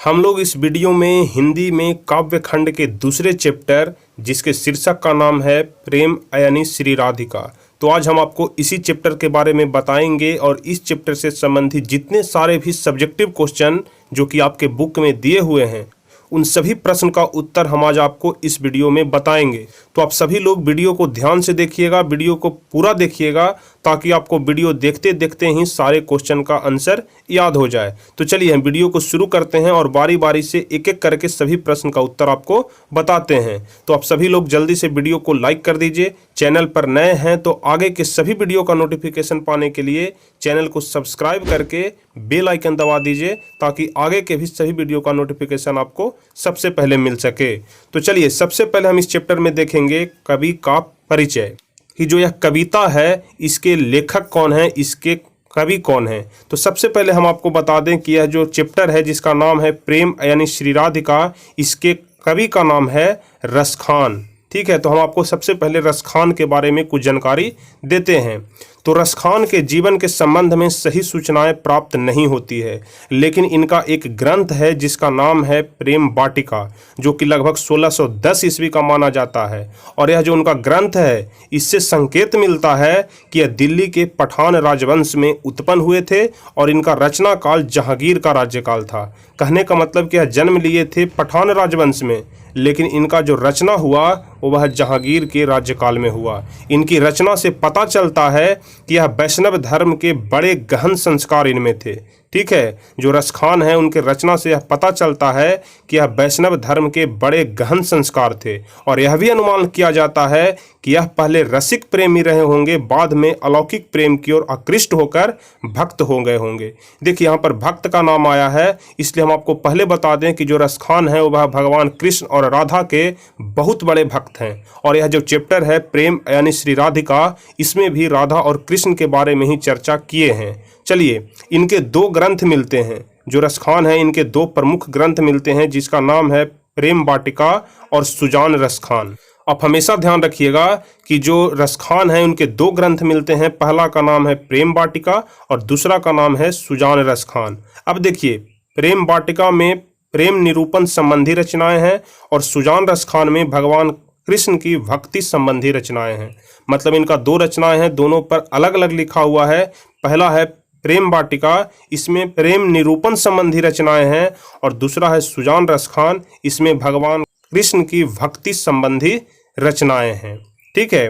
हम लोग इस वीडियो में हिंदी में काव्य खंड के दूसरे चैप्टर जिसके शीर्षक का नाम है प्रेम यानी श्री राधिका। तो आज हम आपको इसी चैप्टर के बारे में बताएंगे और इस चैप्टर से संबंधित जितने सारे भी सब्जेक्टिव क्वेश्चन जो कि आपके बुक में दिए हुए हैं उन सभी प्रश्न का उत्तर हम आज आपको इस वीडियो में बताएंगे। तो आप सभी लोग वीडियो को ध्यान से देखिएगा, वीडियो को पूरा देखिएगा ताकि आपको वीडियो देखते देखते ही सारे क्वेश्चन का आंसर याद हो जाए। तो चलिए हम वीडियो को शुरू करते हैं और बारी बारी से एक एक करके सभी प्रश्न का उत्तर आपको बताते हैं। तो आप सभी लोग जल्दी से वीडियो को लाइक कर दीजिए। चैनल पर नए हैं तो आगे के सभी वीडियो का नोटिफिकेशन पाने के लिए चैनल को सब्सक्राइब करके बेल आइकन दबा दीजिए ताकि आगे के भी सभी वीडियो का नोटिफिकेशन आपको सबसे पहले मिल सके। तो चलिए सबसे पहले हम इस चैप्टर में देखेंगे कवि का परिचय, कि जो यह कविता है इसके लेखक कौन है, इसके कवि कौन है। तो सबसे पहले हम आपको बता दें कि यह जो चैप्टर है जिसका नाम है प्रेम यानी श्री राधिका, इसके कवि का नाम है रसखान। ठीक है, तो हम आपको सबसे पहले रसखान के बारे में कुछ जानकारी देते हैं। तो रसखान के जीवन के संबंध में सही सूचनाएं प्राप्त नहीं होती है, लेकिन इनका एक ग्रंथ है जिसका नाम है प्रेम वाटिका, जो कि लगभग 1610 ईस्वी का माना जाता है। और यह जो उनका ग्रंथ है इससे संकेत मिलता है कि यह दिल्ली के पठान राजवंश में उत्पन्न हुए थे और इनका रचना काल जहांगीर का राज्यकाल था। कहने का मतलब कि यह जन्म लिए थे पठान राजवंश में, लेकिन इनका जो रचना हुआ वह जहांगीर के राज्यकाल में हुआ। इनकी रचना से पता चलता है कि यह वैष्णव धर्म के बड़े गहन संस्कार इनमें थे। ठीक है, जो रसखान है उनके रचना से यह पता चलता है कि यह वैष्णव धर्म के बड़े गहन संस्कार थे। और यह भी अनुमान किया जाता है कि यह पहले रसिक प्रेमी रहे होंगे, बाद में अलौकिक प्रेम की ओर आकृष्ट होकर भक्त हो गए होंगे। देखिए यहाँ पर भक्त का नाम आया है, इसलिए हम आपको पहले बता दें कि जो रसखान है वह भगवान कृष्ण और राधा के बहुत बड़े भक्त हैं। और यह जो चैप्टर है प्रेम यानी श्री राधिका, इसमें भी राधा और कृष्ण के बारे में ही चर्चा किए हैं। चलिए इनके दो ग्रंथ मिलते हैं, जो रसखान है इनके दो प्रमुख ग्रंथ मिलते हैं जिसका नाम है प्रेम वाटिका और सुजान रसखान। आप हमेशा ध्यान रखिएगा कि जो रसखान है उनके दो ग्रंथ मिलते हैं, पहला का नाम है प्रेम वाटिका और दूसरा का नाम है सुजान रसखान। अब देखिए प्रेम वाटिका में प्रेम निरूपण संबंधी रचनाएं हैं और सुजान रसखान में भगवान कृष्ण की भक्ति संबंधी रचनाएं हैं। मतलब इनका दो रचनाएं हैं, दोनों पर अलग अलग लिखा हुआ है। पहला है प्रेम वाटिका, इसमें प्रेम निरूपण संबंधी रचनाएं हैं, और दूसरा है सुजान रसखान, इसमें भगवान कृष्ण की भक्ति संबंधी रचनाएं हैं। ठीक है,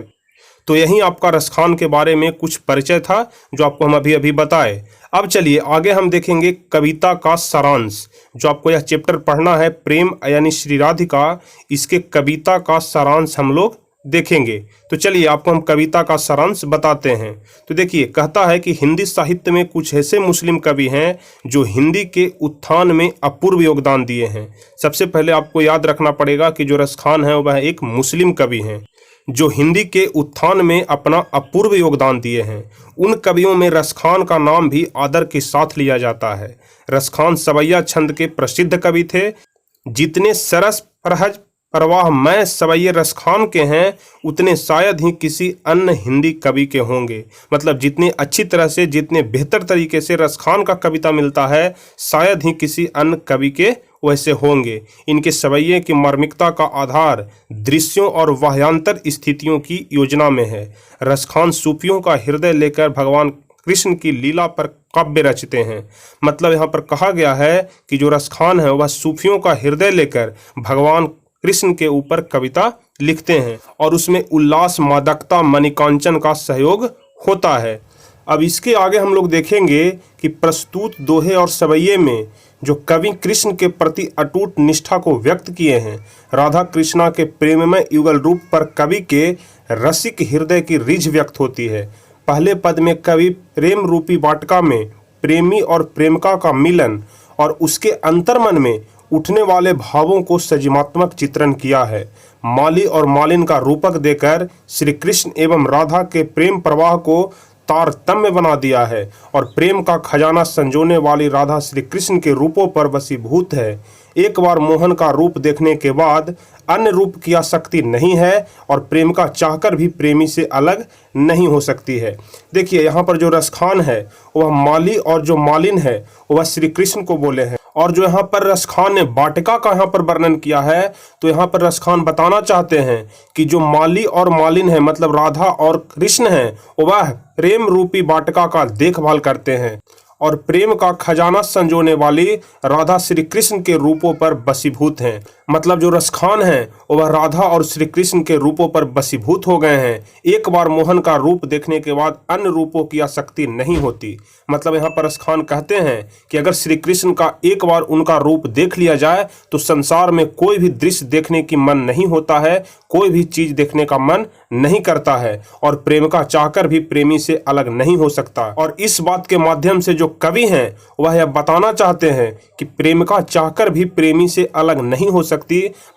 तो यही आपका रसखान के बारे में कुछ परिचय था जो आपको हम अभी अभी बताए। अब चलिए आगे हम देखेंगे कविता का सारांश। जो आपको यह चैप्टर पढ़ना है प्रेम यानी श्री राधिका, इसके कविता का सारांश हम लोग देखेंगे। तो चलिए आपको हम कविता का सारांश बताते हैं। तो देखिए कहता है कि हिंदी साहित्य में कुछ ऐसे मुस्लिम कवि हैं जो हिंदी के उत्थान में अपूर्व योगदान दिए हैं। सबसे पहले आपको याद रखना पड़ेगा कि जो रसखान है वह एक मुस्लिम कवि हैं जो हिंदी के उत्थान में अपना अपूर्व योगदान दिए हैं। उन कवियों में रसखान का नाम भी आदर के साथ लिया जाता है। रसखान सवैया छंद के प्रसिद्ध कवि थे। जितने सरस प्रहज प्रवाहमय सवैये रसखान के हैं उतने शायद ही किसी अन्य हिंदी कवि के होंगे। मतलब जितनी अच्छी तरह से, जितने बेहतर तरीके से रसखान का कविता मिलता है शायद ही किसी अन्य कवि के वैसे होंगे। इनके सवैये की मार्मिकता का आधार दृश्यों और वाह्यांतर स्थितियों की योजना में है। रसखान सूफियों का हृदय लेकर भगवान कृष्ण की लीला पर काव्य रचते हैं। मतलब यहाँ पर कहा गया है कि जो रसखान है वह सूफियों का हृदय लेकर भगवान कृष्ण के ऊपर कविता लिखते हैं और उसमें उल्लास, मादकता, मणिकांचन का सहयोग होता है। अब इसके आगे हम लोग देखेंगे कि प्रस्तुत दोहे और सवैये में जो कवि कृष्ण के प्रति अटूट निष्ठा को व्यक्त किए हैं, राधा कृष्णा के प्रेममय युगल रूप पर कवि के रसिक हृदय की रीझ व्यक्त होती है। पहले पद में कवि प्रेम रूपी वाटिका में प्रेमी और प्रेमिका का मिलन और उसके अंतर्मन में उठने वाले भावों को सजीवात्मक चित्रण किया है। माली और मालिन का रूपक देकर श्री कृष्ण एवं राधा के प्रेम प्रवाह को तारतम्य बना दिया है और प्रेम का खजाना संजोने वाली राधा श्री कृष्ण के रूपों पर वशीभूत है। एक बार मोहन का रूप देखने के बाद अन्य रूप की आसक्ति नहीं है और प्रेम का चाहकर भी प्रेमी से अलग नहीं हो सकती है। देखिए यहाँ पर जो रसखान है वह माली और जो मालिन है वह श्री कृष्ण को बोले हैं और जो यहाँ पर रसखान ने वाटिका का यहाँ पर वर्णन किया है, तो यहाँ पर रसखान बताना चाहते हैं कि जो माली और मालिन है, मतलब राधा और कृष्ण हैं, वह प्रेम रूपी वाटिका का देखभाल करते हैं और प्रेम का खजाना संजोने वाली राधा श्री कृष्ण के रूपों पर बसीभूत हैं। मतलब जो रसखान हैं वह राधा और श्री कृष्ण के रूपों पर बसीभूत हो गए हैं। एक बार मोहन का रूप देखने के बाद अन्य रूपों की आसक्ति नहीं होती। मतलब यहाँ पर रसखान कहते हैं कि अगर श्री कृष्ण का एक बार उनका रूप देख लिया जाए तो संसार में कोई भी दृश्य देखने की मन नहीं होता है, कोई भी चीज देखने का मन नहीं करता है और प्रेम का चाहकर भी प्रेमी से अलग नहीं हो सकता। और इस बात के माध्यम से जो कवि हैं वह यह बताना चाहते हैं कि प्रेम का चाहकर भी प्रेमी से अलग नहीं हो सकती,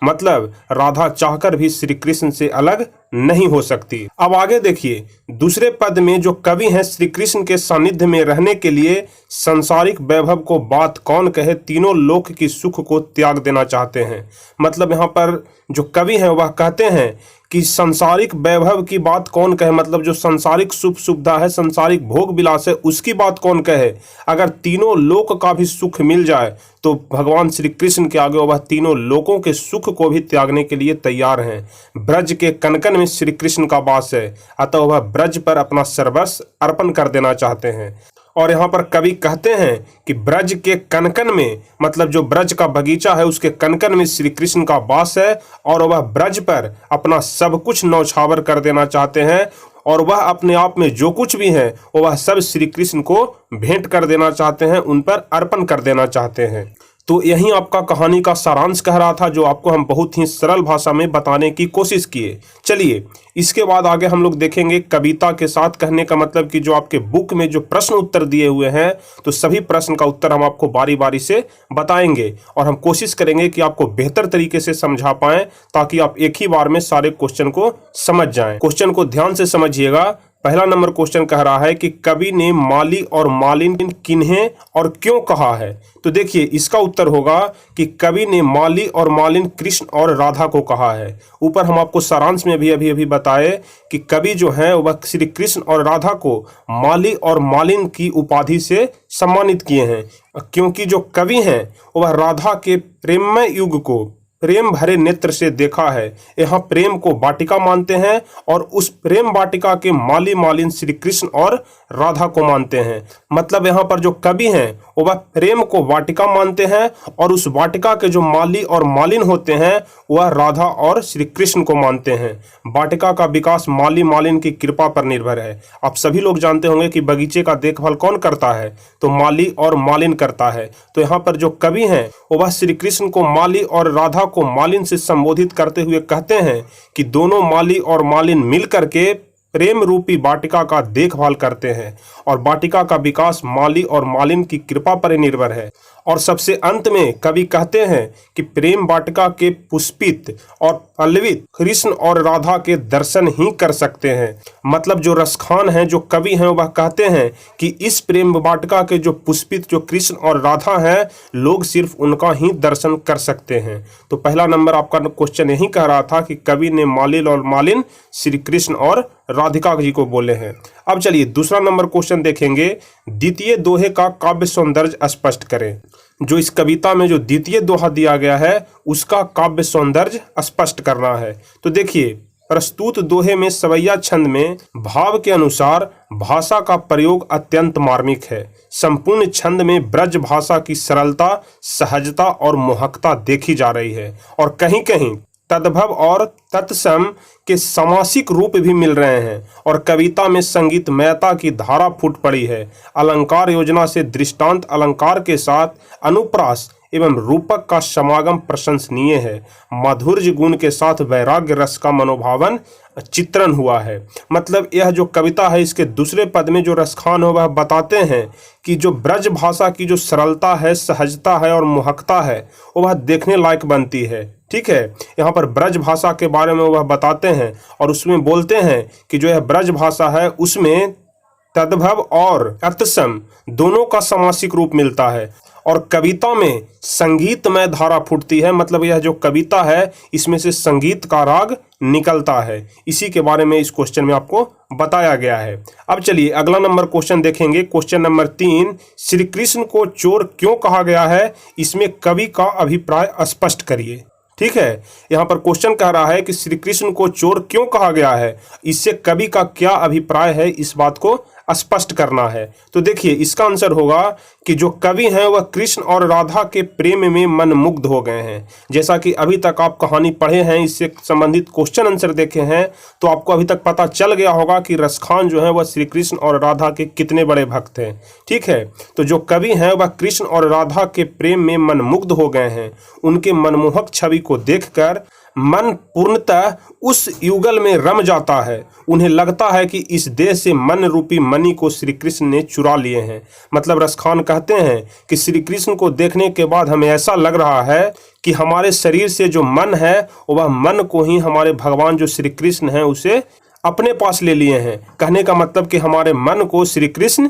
मतलब राधा चाहकर भी श्री कृष्ण से अलग नहीं हो सकती। अब आगे देखिए, दूसरे पद में जो कवि हैं श्री कृष्ण के सानिध्य में रहने के लिए सांसारिक वैभव को बात कौन कहे, तीनों लोक की सुख को त्याग देना चाहते हैं। मतलब यहाँ पर जो कवि हैं वह कहते हैं कि सांसारिक वैभव की बात कौन कहे, मतलब जो सांसारिक सुख सुविधा है, सांसारिक भोग विलास है, उसकी बात कौन कहे। अगर तीनों लोक का भी सुख मिल जाए तो भगवान श्री कृष्ण के आगे वह तीनों लोकों के सुख को भी त्यागने के लिए तैयार हैं। ब्रज के कनकन में श्री कृष्ण का वास है, अतः वह ब्रज पर अपना सर्वस्व अर्पण कर देना चाहते हैं। और यहाँ पर कवि कहते हैं कि ब्रज के कनकन में, मतलब जो ब्रज का बगीचा है उसके कनकन में श्री कृष्ण का वास है और वह ब्रज पर अपना सब कुछ न्यौछावर कर देना चाहते हैं और वह अपने आप में जो कुछ भी है वह सब श्री कृष्ण को भेंट कर देना चाहते हैं, उन पर अर्पण कर देना चाहते हैं। तो यही आपका कहानी का सारांश कह रहा था, जो आपको हम बहुत ही सरल भाषा में बताने की कोशिश किए। चलिए इसके बाद आगे हम लोग देखेंगे कविता के साथ, कहने का मतलब कि जो आपके बुक में जो प्रश्न उत्तर दिए हुए हैं तो सभी प्रश्न का उत्तर हम आपको बारी बारी से बताएंगे और हम कोशिश करेंगे कि आपको बेहतर तरीके से समझा पाएं ताकि आप एक ही बार में सारे क्वेश्चन को समझ जाएं। क्वेश्चन को ध्यान से समझिएगा। पहला नंबर क्वेश्चन कह रहा है कि कवि ने माली और मालिन किन्हें और क्यों कहा है। तो देखिए इसका उत्तर होगा कि कवि ने माली और मालिन कृष्ण और राधा को कहा है। ऊपर हम आपको सारांश में भी अभी बताए कि कवि जो है वह श्री कृष्ण और राधा को माली और मालिन की उपाधि से सम्मानित किए हैं, क्योंकि जो कवि हैं वह राधा के प्रेममय युग को प्रेम भरे नेत्र से देखा है। यहाँ प्रेम को वाटिका मानते हैं और उस प्रेम वाटिका के माली मालिन श्री कृष्ण और राधा को मानते हैं। मतलब यहाँ पर जो कवि हैं वह प्रेम को वाटिका मानते हैं और उस वाटिका के जो माली और मालिन होते हैं वह राधा और श्री कृष्ण को मानते हैं। वाटिका का विकास माली मालिन की कृपा पर निर्भर है। आप सभी लोग जानते होंगे कि बगीचे का देखभाल कौन करता है, तो माली और मालिन करता है। तो यहाँ पर जो कवि हैं वह श्री कृष्ण को माली और राधा को मालिन से संबोधित करते हुए कहते हैं कि दोनों माली और मालिन मिलकर के प्रेम रूपी वाटिका का देखभाल करते हैं और वाटिका का विकास माली और मालिन की कृपा पर निर्भर है। और सबसे अंत में कवि कहते हैं कि प्रेम वाटिका के पुष्पित और पल्लवित कृष्ण और राधा के दर्शन ही कर सकते हैं। मतलब जो रसखान हैं, जो कवि हैं, वह कहते हैं कि इस प्रेम वाटिका के जो पुष्पित जो कृष्ण और राधा हैं, लोग सिर्फ उनका ही दर्शन कर सकते हैं। तो पहला नंबर आपका क्वेश्चन यही कह रहा था कि कवि ने मालिन और मालिन श्री कृष्ण और राधिका जी को बोले हैं। अब चलिए दूसरा नंबर क्वेश्चन देखेंगे। द्वितीय दोहे का काव्य सौंदर्य स्पष्ट करें। जो इस कविता में जो द्वितीय दोहा दिया गया है उसका काव्य सौंदर्य स्पष्ट करना है। तो देखिए प्रस्तुत दोहे में सवैया छंद में भाव के अनुसार भाषा का प्रयोग अत्यंत मार्मिक है। संपूर्ण छंद में ब्रज भाषा की सरलता, सहजता और मोहकता देखी जा रही है और कहीं कहीं तद्भव और तत्सम के समासिक रूप भी मिल रहे हैं और कविता में संगीतमयता की धारा फूट पड़ी है। अलंकार योजना से दृष्टांत अलंकार के साथ अनुप्रास एवं रूपक का समागम प्रशंसनीय है। माधुर्य गुण के साथ वैराग्य रस का मनोभावन चित्रण हुआ है। मतलब यह जो कविता है इसके दूसरे पद में जो रसखान है वह बताते हैं कि जो ब्रज भाषा की जो सरलता है, सहजता है और मोहकता है वह देखने लायक बनती है। ठीक है, यहाँ पर ब्रज भाषा के बारे में वह बताते हैं और उसमें बोलते हैं कि जो यह ब्रज भाषा है उसमें तद्भव और अतसम दोनों का समासिक रूप मिलता है। और कविता में संगीतमय धारा फूटती है, मतलब यह जो कविता है इसमें से संगीत का राग निकलता है। इसी के बारे में इस क्वेश्चन में आपको बताया गया है। अब चलिए अगला नंबर क्वेश्चन देखेंगे। क्वेश्चन नंबर 3, श्री कृष्ण को चोर क्यों कहा गया है, इसमें कवि का अभिप्राय स्पष्ट करिए। ठीक है, यहाँ पर क्वेश्चन कह रहा है कि श्री कृष्ण को चोर क्यों कहा गया है, इससे कवि का क्या अभिप्राय है, इस बात को स्पष्ट करना है। तो देखिए इसका आंसर होगा कि जो कवि हैं वह कृष्ण और राधा के प्रेम में मनमुग्ध हो गए हैं। जैसा कि अभी तक आप कहानी पढ़े हैं, इससे संबंधित क्वेश्चन आंसर देखे हैं, तो आपको अभी तक पता चल गया होगा कि रसखान जो है वह श्री कृष्ण और राधा के कितने बड़े भक्त हैं। ठीक है, तो जो कवि हैं वह कृष्ण और राधा के प्रेम में मनमुग्ध हो गए हैं। उनके मनमोहक छवि को देखकर मन पूर्णतः उस युगल में रम जाता है। उन्हें लगता है कि इस देह से मन रूपी मणि को श्री कृष्ण ने चुरा लिए हैं। मतलब रसखान कहते हैं कि श्री कृष्ण को देखने के बाद हमें ऐसा लग रहा है कि हमारे शरीर से जो मन है वह मन को ही हमारे भगवान जो श्री कृष्ण हैं उसे अपने पास ले लिए हैं। कहने का मतलब कि हमारे मन को श्री कृष्ण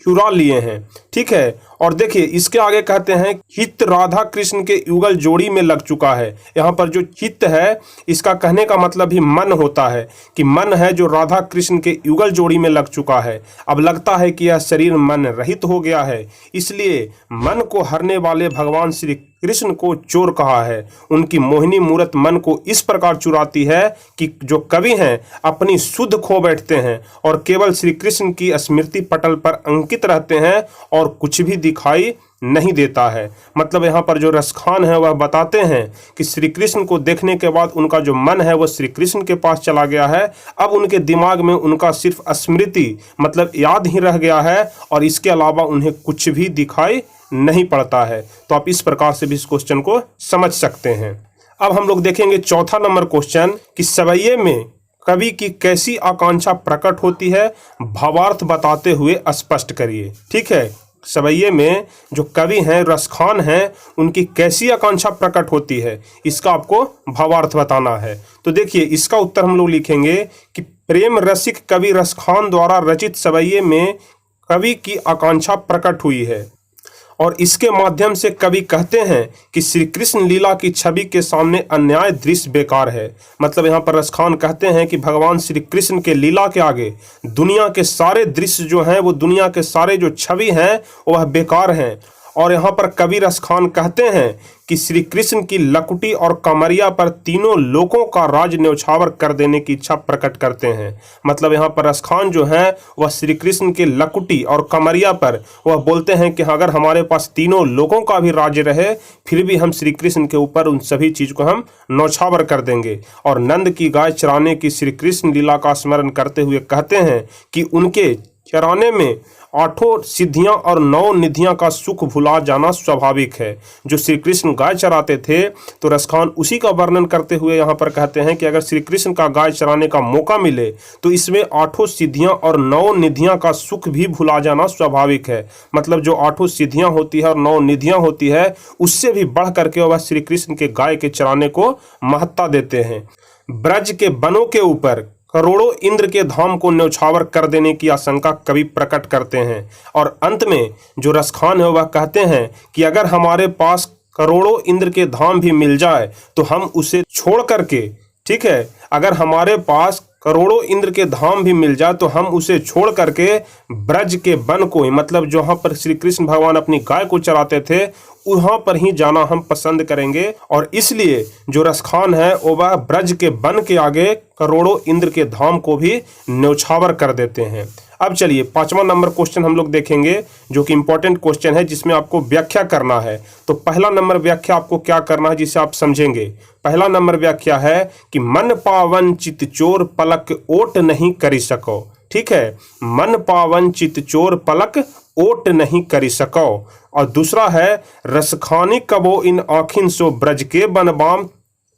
चुरा लिए हैं। ठीक है, और देखिए इसके आगे कहते हैं चित्त राधा कृष्ण के युगल जोड़ी में लग चुका है। यहाँ पर जो चित्त है इसका कहने का मतलब ही मन होता है कि मन है जो राधा कृष्ण के युगल जोड़ी में लग चुका है। अब लगता है कि यह शरीर मन रहित हो गया है, इसलिए मन को हरने वाले भगवान श्री कृष्ण को चोर कहा है। उनकी मोहिनी मूरत मन को इस प्रकार चुराती है कि जो कवि हैं अपनी सुध खो बैठते हैं और केवल श्री कृष्ण की स्मृति पटल पर अंकित रहते हैं और कुछ भी दिखाई नहीं देता है। मतलब यहाँ पर जो रसखान है वह बताते हैं कि श्री कृष्ण को देखने के बाद उनका जो मन है वह श्री कृष्ण के पास चला गया है। अब उनके दिमाग में उनका सिर्फ स्मृति मतलब याद ही रह गया है और इसके अलावा उन्हें कुछ भी दिखाई नहीं पड़ता है। तो आप इस प्रकार से भी इस क्वेश्चन को समझ सकते हैं। अब हम लोग देखेंगे चौथा नंबर क्वेश्चन कि सवैये में कवि की कैसी आकांक्षा प्रकट होती है, भावार्थ बताते हुए स्पष्ट करिए। ठीक है, सवैये में जो कवि हैं रसखान हैं उनकी कैसी आकांक्षा प्रकट होती है, इसका आपको भावार्थ बताना है। तो देखिए इसका उत्तर हम लोग लिखेंगे कि प्रेम रसिक कवि रसखान द्वारा रचित सवैये में कवि की आकांक्षा प्रकट हुई है और इसके माध्यम से कवि कहते हैं कि श्री कृष्ण लीला की छवि के सामने अन्याय दृश्य बेकार है। मतलब यहाँ पर रसखान कहते हैं कि भगवान श्री कृष्ण के लीला के आगे दुनिया के सारे दृश्य जो हैं वो दुनिया के सारे जो छवि हैं वह बेकार हैं। और यहाँ पर कवि रसखान कहते हैं कि श्री कृष्ण की लकुटी और कमरिया पर तीनों लोकों का राज न्यौछावर कर देने की इच्छा प्रकट करते हैं। मतलब यहाँ पर रसखान जो है वह श्री कृष्ण के लकुटी और कमरिया पर वह बोलते हैं कि अगर हमारे पास तीनों लोकों का भी राज्य रहे फिर भी हम श्री कृष्ण के ऊपर उन सभी चीज़ को हम न्यौछावर कर देंगे। और नंद की गाय चराने की श्री कृष्ण लीला का स्मरण करते हुए कहते हैं कि उनके चराने में 8 सिद्धियां और 9 निधियां का सुख भुला जाना स्वाभाविक है। जो श्री कृष्ण गाय चराते थे तो रसखान उसी का वर्णन करते हुए यहाँ पर कहते हैं कि अगर श्री कृष्ण का गाय चराने का मौका मिले तो इसमें 8 सिद्धियां और 9 निधियां का सुख भी भुला जाना स्वाभाविक है। मतलब जो 8 सिद्धियां होती है और 9 निधियां होती है उससे भी बढ़ करके वह श्री कृष्ण के गाय के चराने को महत्ता देते हैं। ब्रज के वनों के ऊपर करोड़ों इंद्र के धाम को न्यौछावर कर देने की आशंका कवि प्रकट करते हैं। और अंत में जो रसखान है वह कहते हैं कि अगर हमारे पास करोड़ों इंद्र के धाम भी मिल जाए तो हम उसे छोड़ करके, ठीक है, अगर हमारे पास करोड़ों इंद्र के धाम भी मिल जाए तो हम उसे छोड़ करके ब्रज के वन को, मतलब जहाँ पर श्री कृष्ण भगवान अपनी गाय को चराते थे वहाँ पर ही जाना हम पसंद करेंगे। और इसलिए जो रसखान है वह ब्रज के वन के आगे करोड़ों इंद्र के धाम को भी न्यौछावर कर देते हैं। अब चलिए 5वां नंबर क्वेश्चन हम लोग देखेंगे जो कि इंपॉर्टेंट क्वेश्चन है जिसमें आपको व्याख्या करना है। तो पहला नंबर व्याख्या आपको क्या करना है जिसे आप समझेंगे। पहला नंबर व्याख्या है कि मन पावन चित चोर पलक ओट नहीं करी सको। ठीक है, मन पावन चित चोर पलक ओट नहीं करी सको। और दूसरा है रसखानी कबो इन आखिन सो ब्रज के बनबाम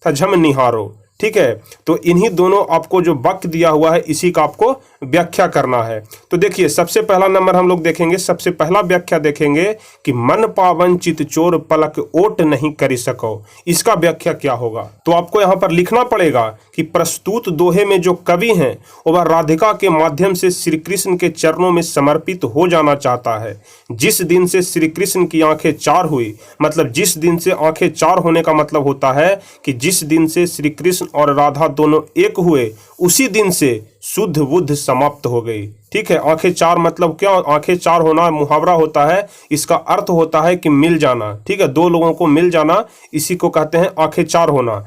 थझम निहारो। ठीक है। तो इन्हीं दोनों आपको जो वाक्य दिया हुआ है इसी का आपको व्याख्या करना है। तो देखिए सबसे पहला नंबर हम लोग देखेंगे, सबसे पहला व्याख्या देखेंगे कि मन पावन चित चोर पलक ओट नहीं करी सको। इसका व्याख्या क्या होगा? तो आपको यहाँ पर लिखना पड़ेगा कि प्रस्तुत दोहे में जो कवि हैं वह राधिका के माध्यम से श्री कृष्ण के चरणों में समर्पित हो जाना चाहता है। जिस दिन से श्री कृष्ण की आंखें चार हुई, मतलब जिस दिन से आंखें चार होने का मतलब होता है कि जिस दिन से श्री कृष्ण और राधा दोनों एक हुए उसी दिन से शुद्ध बुद्ध समाप्त हो गई। ठीक है, आंखें चार मतलब क्या? आंखें चार होना मुहावरा होता है, इसका अर्थ होता है कि मिल जाना। ठीक है, दो लोगों को मिल जाना, इसी को कहते हैं आंखें चार होना।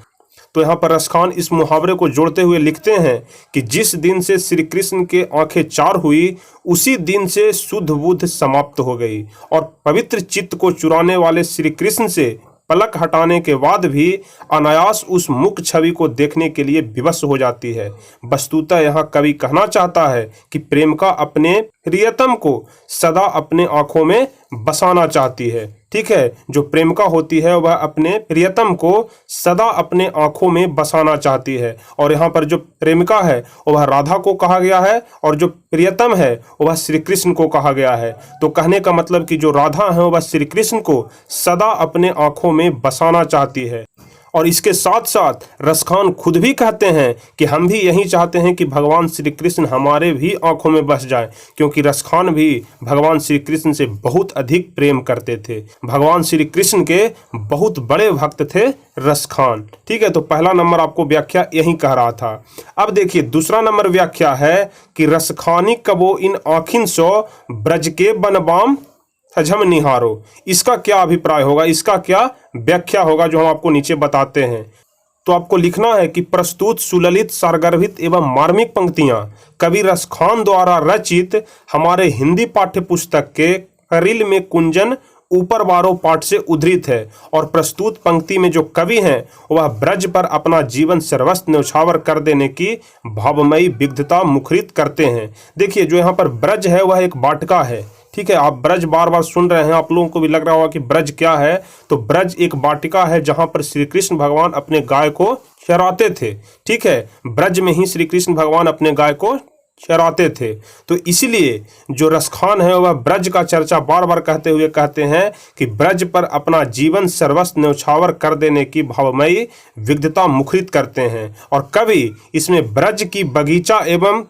तो यहाँ पर रसखान इस मुहावरे को जोड़ते हुए लिखते हैं कि जिस दिन से श्री कृष्ण के आंखें चार हुई उसी दिन से शुद्ध बुद्ध समाप्त हो गई और पवित्र चित्त को चुराने वाले श्री कृष्ण से पलक हटाने के बाद भी अनायास उस मुख छवि को देखने के लिए विवश हो जाती है। वस्तुतः यहाँ कवि कहना चाहता है कि प्रेमिका अपने प्रियतम को सदा अपने आंखों में बसाना चाहती है। ठीक है, जो प्रेमिका होती है वह अपने प्रियतम को सदा अपने आंखों में बसाना चाहती है। और यहाँ पर जो प्रेमिका है वह राधा को कहा गया है और जो प्रियतम है वह श्री कृष्ण को कहा गया है। तो कहने का मतलब कि जो राधा है वह श्री कृष्ण को सदा अपने आंखों में बसाना चाहती है। और इसके साथ साथ रसखान खुद भी कहते हैं कि हम भी यही चाहते हैं कि भगवान श्री कृष्ण हमारे भी आंखों में बस जाए, क्योंकि रसखान भी भगवान श्री कृष्ण से बहुत अधिक प्रेम करते थे। भगवान श्री कृष्ण के बहुत बड़े भक्त थे रसखान। ठीक है, तो पहला नंबर आपको व्याख्या यही कह रहा था। अब देखिए दूसरा नंबर व्याख्या है कि रसखानी कबो इन आँखिन सो ब्रज के बनबाम सजम निहारो। इसका क्या अभिप्राय होगा, इसका क्या व्याख्या होगा, जो हम आपको नीचे बताते हैं। तो आपको लिखना है कि प्रस्तुत सुललित सारगर्भित एवं मार्मिक पंक्तियां कवि रसखान द्वारा रचित हमारे हिंदी पाठ्य पुस्तक के करील में कुंजन ऊपर बारो पाठ से उद्धृत है। और प्रस्तुत पंक्ति में जो कवि हैं वह ब्रज पर अपना जीवन सर्वस्व न्यौछावर कर देने की भावमयी विग्धता मुखरित करते हैं। देखिए जो यहाँ पर ब्रज है वह एक वाटिका है। ठीक है, आप ब्रज बार बार सुन रहे हैं, आप लोगों को भी लग रहा होगा कि ब्रज क्या है। तो ब्रज एक वाटिका है जहां पर श्री कृष्ण भगवान अपने गाय को चराते थे। ठीक है, ब्रज में ही श्री कृष्ण भगवान अपने गाय को चराते थे। तो इसलिए जो रसखान है वह ब्रज का चर्चा बार बार कहते हुए कहते हैं कि ब्रज पर अपना जीवन सर्वस्व न्यौछावर कर देने की भावमयी विग्धता मुखरित करते हैं। और कवि इसमें ब्रज की बगीचा एवं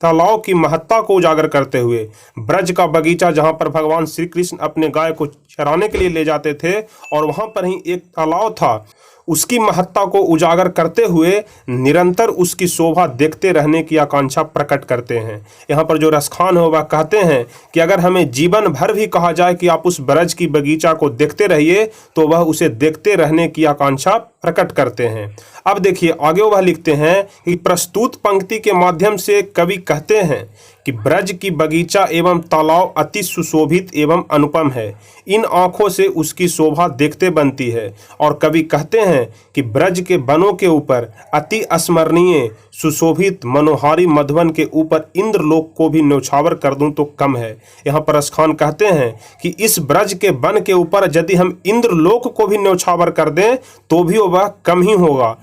तालाब की महत्ता को उजागर करते हुए, ब्रज का बगीचा जहां पर भगवान श्री कृष्ण अपने गाय को चराने के लिए ले जाते थे और वहां पर ही एक तालाब था, उसकी महत्ता को उजागर करते हुए निरंतर उसकी शोभा देखते रहने की आकांक्षा प्रकट करते हैं। यहाँ पर जो रसखान है वह कहते हैं कि अगर हमें जीवन भर भी कहा जाए कि आप उस ब्रज की बगीचा को देखते रहिए तो वह उसे देखते रहने की आकांक्षा प्रकट करते हैं। अब देखिए आगे वह लिखते हैं कि प्रस्तुत पंक्ति के माध्यम से कवि कहते हैं कि ब्रज की बगीचा एवं तालाब अति सुशोभित एवं अनुपम है, इन आँखों से उसकी शोभा देखते बनती है। और कवि कहते हैं कि ब्रज के बनों के ऊपर अति स्मरणीय सुशोभित मनोहारी मधुवन के ऊपर इंद्रलोक को भी न्यौछावर कर दूं तो कम है। यहाँ पर रसखान कहते हैं कि इस ब्रज के वन के ऊपर यदि हम इंद्रलोक को भी न्यौछावर कर दें तो भी वह कम ही होगा।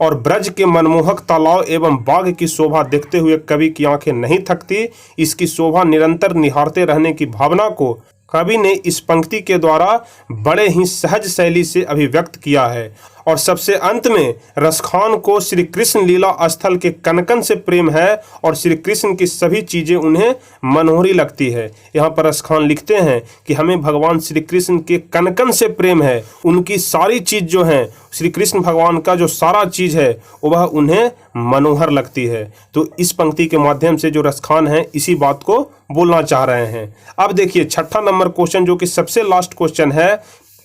और ब्रज के मनमोहक तालाब एवं बाग की शोभा देखते हुए कवि की आंखें नहीं थकती। इसकी शोभा निरंतर निहारते रहने की भावना को कवि ने इस पंक्ति के द्वारा बड़े ही सहज शैली से अभिव्यक्त किया है। और सबसे अंत में रसखान को श्री कृष्ण लीला स्थल के कनकन से प्रेम है और श्री कृष्ण की सभी चीजें उन्हें मनोहरी लगती है। यहाँ पर रसखान लिखते हैं कि हमें भगवान श्री कृष्ण के कनकन से प्रेम है, उनकी सारी चीज जो है, श्री कृष्ण भगवान का जो सारा चीज है वह उन्हें मनोहर लगती है। तो इस पंक्ति के माध्यम से जो रसखान है इसी बात को बोलना चाह रहे हैं। अब देखिए छठा नंबर क्वेश्चन जो कि सबसे लास्ट क्वेश्चन है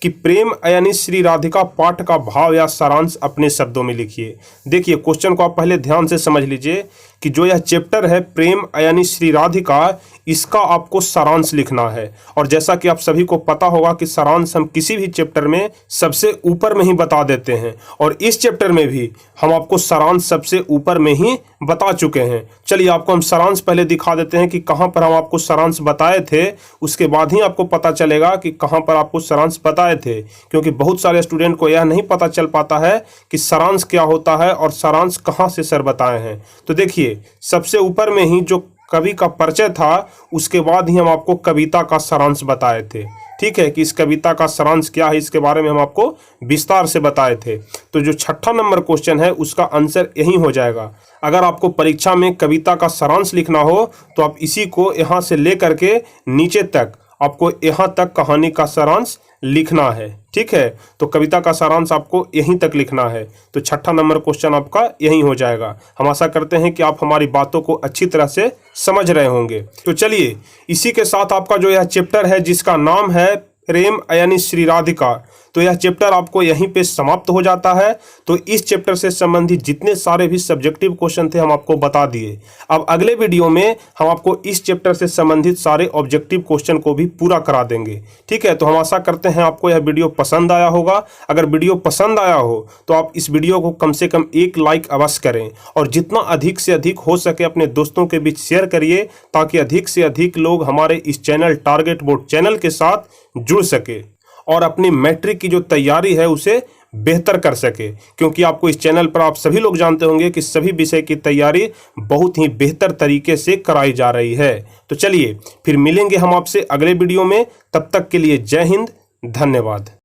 कि प्रेम अयनी श्री राधिका पाठ का भाव या सारांश अपने शब्दों में लिखिए। देखिए क्वेश्चन को आप पहले ध्यान से समझ लीजिए कि जो यह चैप्टर है प्रेम अयनी श्री राधिका, इसका आपको सारांश लिखना है। और जैसा कि आप सभी को पता होगा कि सारांश हम किसी भी चैप्टर में सबसे ऊपर में ही बता देते हैं, और इस चैप्टर में भी हम आपको सारांश सबसे ऊपर में ही बता चुके हैं। चलिए आपको हम सारांश पहले दिखा देते हैं कि कहां पर हम आपको सारांश बताए थे, उसके बाद ही आपको पता चलेगा कि कहां पर आपको सारांश बताए थे, क्योंकि बहुत सारे स्टूडेंट को यह नहीं पता चल पाता है कि सारांश क्या होता है और सारांश कहां से सर बताए हैं। तो देखिए, सबसे ऊपर में ही जो कवि का परिचय था, उसके बाद ही हम आपको कविता का सारांश बताए थे। ठीक है, कि इस कविता का सारांश क्या है, इसके बारे में हम आपको विस्तार से बताए थे। तो जो 6ठा नंबर क्वेश्चन है उसका आंसर यही हो जाएगा। अगर आपको परीक्षा में कविता का सारांश लिखना हो तो आप इसी को यहाँ से लेकर के नीचे तक, आपको यहाँ तक कहानी का सारांश लिखना है। ठीक है, तो कविता का सारांश आपको यहीं तक लिखना है। तो 6ठा नंबर क्वेश्चन आपका यही हो जाएगा। हम आशा करते हैं कि आप हमारी बातों को अच्छी तरह से समझ रहे होंगे। तो चलिए, इसी के साथ आपका जो यह चैप्टर है जिसका नाम है प्रेम यानी श्री राधिका, तो यह चैप्टर आपको यहीं पे समाप्त हो जाता है। तो इस चैप्टर से संबंधित जितने सारे भी सब्जेक्टिव क्वेश्चन थे हम आपको बता दिए। अब अगले वीडियो में हम आपको इस चैप्टर से संबंधित सारे ऑब्जेक्टिव क्वेश्चन को भी पूरा करा देंगे। ठीक है, तो हम आशा करते हैं आपको यह वीडियो पसंद आया होगा। अगर वीडियो पसंद आया हो तो आप इस वीडियो को कम से कम एक लाइक अवश्य करें, और जितना अधिक से अधिक हो सके अपने दोस्तों के बीच शेयर करिए, ताकि अधिक से अधिक लोग हमारे इस चैनल टारगेट बोर्ड चैनल के साथ जुड़ सके और अपनी मैट्रिक की जो तैयारी है उसे बेहतर कर सके। क्योंकि आपको इस चैनल पर आप सभी लोग जानते होंगे कि सभी विषय की तैयारी बहुत ही बेहतर तरीके से कराई जा रही है। तो चलिए फिर मिलेंगे हम आपसे अगले वीडियो में। तब तक के लिए जय हिंद, धन्यवाद।